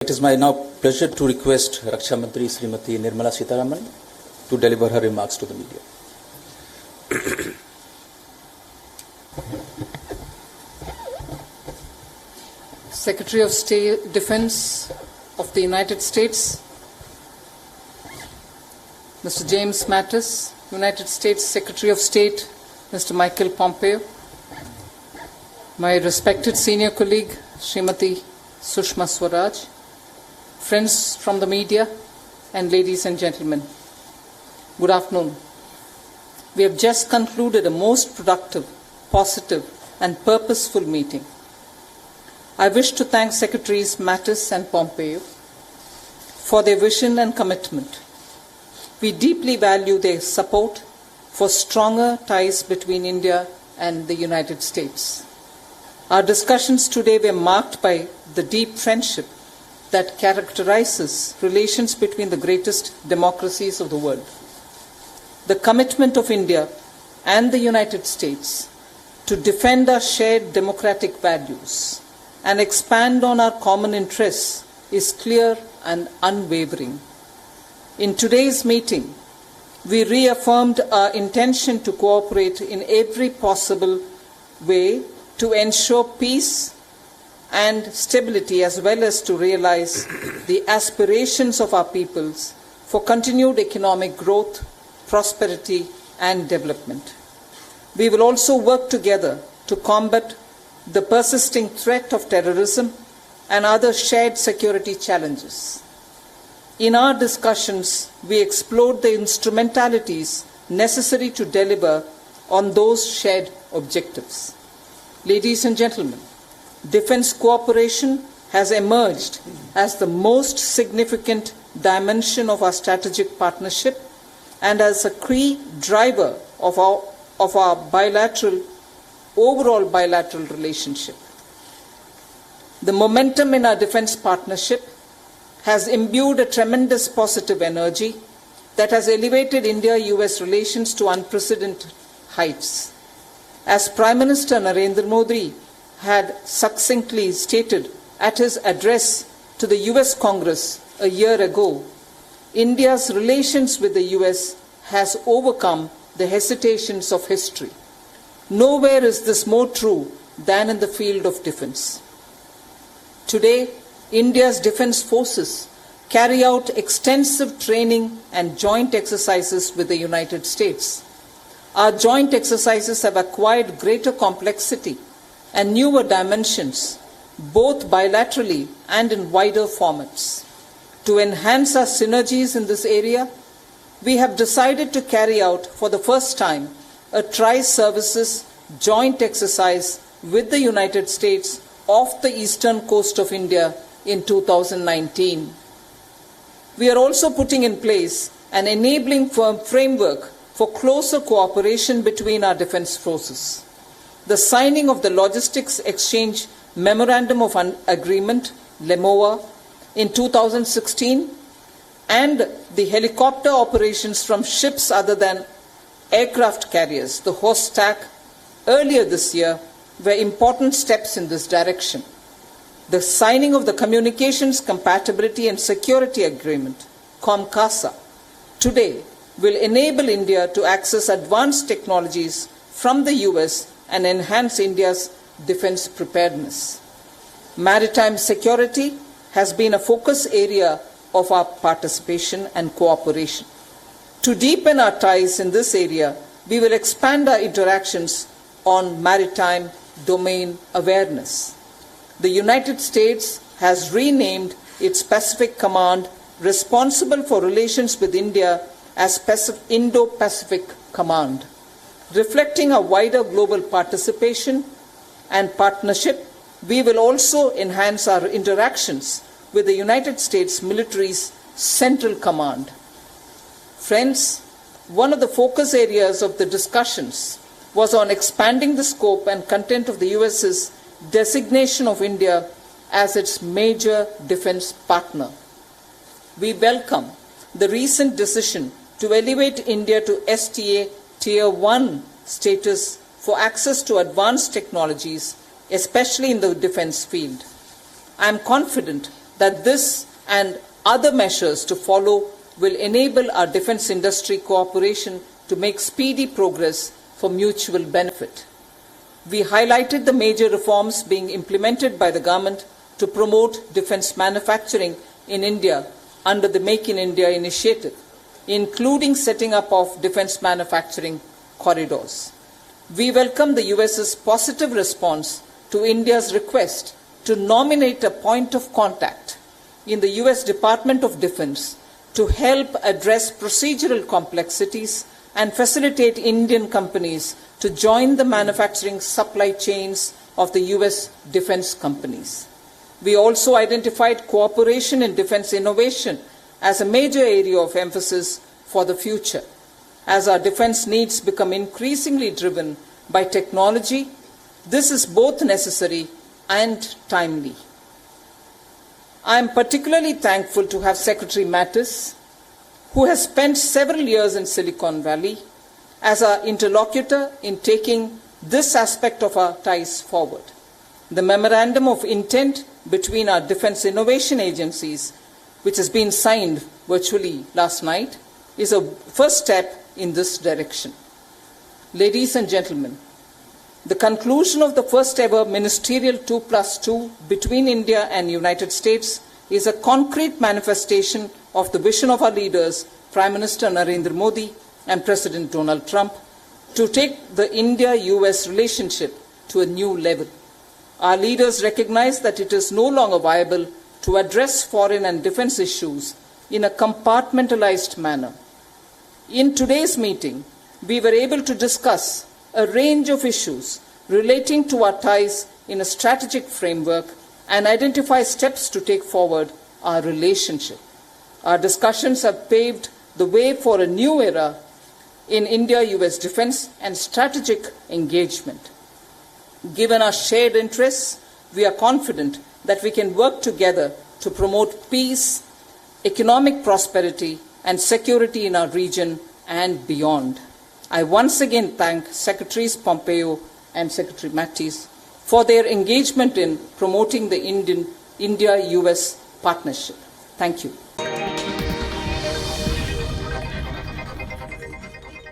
It is my now pleasure to request Raksha Mantri Srimati Nirmala Sitharaman to deliver her remarks to the media. Secretary of State Defense of the United States, Mr. James Mattis, United States Secretary of State, Mr. Michael Pompeo, my respected senior colleague, Srimati Sushma Swaraj, friends from the media, and ladies and gentlemen, good afternoon. We have just concluded a most productive, positive, and purposeful meeting. I wish to thank Secretaries Mattis and Pompeo for their vision and commitment. We deeply value their support for stronger ties between India and the United States. Our discussions today were marked by the deep friendship that characterizes relations between the greatest democracies of the world. The commitment of India and the United States to defend our shared democratic values and expand on our common interests is clear and unwavering. In today's meeting, we reaffirmed our intention to cooperate in every possible way to ensure peace and stability, as well as to realize the aspirations of our peoples for continued economic growth, prosperity, and development. We will also work together to combat the persisting threat of terrorism and other shared security challenges. In our discussions, we explored the instrumentalities necessary to deliver on those shared objectives. Ladies and gentlemen, defense cooperation has emerged as the most significant dimension of our strategic partnership and as a key driver of our overall bilateral relationship. The momentum in our defense partnership has imbued a tremendous positive energy that has elevated India-US relations to unprecedented heights. As Prime Minister Narendra Modi had succinctly stated at his address to the US Congress a year ago, India's relations with the US has overcome the hesitations of history. Nowhere is this more true than in the field of defense. Today, India's defense forces carry out extensive training and joint exercises with the United States. Our joint exercises have acquired greater complexity and newer dimensions, both bilaterally and in wider formats. To enhance our synergies in this area, we have decided to carry out for the first time a tri-services joint exercise with the United States off the eastern coast of India in 2019. We are also putting in place an enabling framework for closer cooperation between our defense forces. The signing of the Logistics Exchange Memorandum of Agreement, LEMOA, in 2016, and the helicopter operations from ships other than aircraft carriers, the horse stack, earlier this year were important steps in this direction. The signing of the Communications Compatibility and Security Agreement, COMCASA, today will enable India to access advanced technologies from the US and enhance India's defense preparedness. Maritime security has been a focus area of our participation and cooperation. To deepen our ties in this area, we will expand our interactions on maritime domain awareness. The United States has renamed its Pacific Command responsible for relations with India as Indo-Pacific Command. Reflecting our wider global participation and partnership, we will also enhance our interactions with the United States military's Central Command. Friends, one of the focus areas of the discussions was on expanding the scope and content of the US's designation of India as its major defense partner. We welcome the recent decision to elevate India to STA Tier 1 status for access to advanced technologies, especially in the defense field. I am confident that this and other measures to follow will enable our defense industry cooperation to make speedy progress for mutual benefit. We highlighted the major reforms being implemented by the government to promote defense manufacturing in India under the Make in India initiative, including setting up of defense manufacturing corridors. We welcome the US's positive response to India's request to nominate a point of contact in the US Department of Defense to help address procedural complexities and facilitate Indian companies to join the manufacturing supply chains of the US defense companies. We also identified cooperation in defense innovation as a major area of emphasis for the future, as our defense needs become increasingly driven by technology. This is both necessary and timely. I am particularly thankful to have Secretary Mattis, who has spent several years in Silicon Valley, as our interlocutor in taking this aspect of our ties forward. The Memorandum of Intent between our defense innovation agencies, which has been signed virtually last night, is a first step in this direction. Ladies and gentlemen, the conclusion of the first ever ministerial 2+2 between India and United States is a concrete manifestation of the vision of our leaders, Prime Minister Narendra Modi and President Donald Trump, to take the India-US relationship to a new level. Our leaders recognize that it is no longer viable to address foreign and defense issues in a compartmentalized manner. In today's meeting, we were able to discuss a range of issues relating to our ties in a strategic framework and identify steps to take forward our relationship. Our discussions have paved the way for a new era in India-US defense and strategic engagement. Given our shared interests, we are confident that we can work together to promote peace, economic prosperity, and security in our region and beyond. I once again thank Secretaries Pompeo and Secretary Mattis for their engagement in promoting the India-US partnership. Thank you.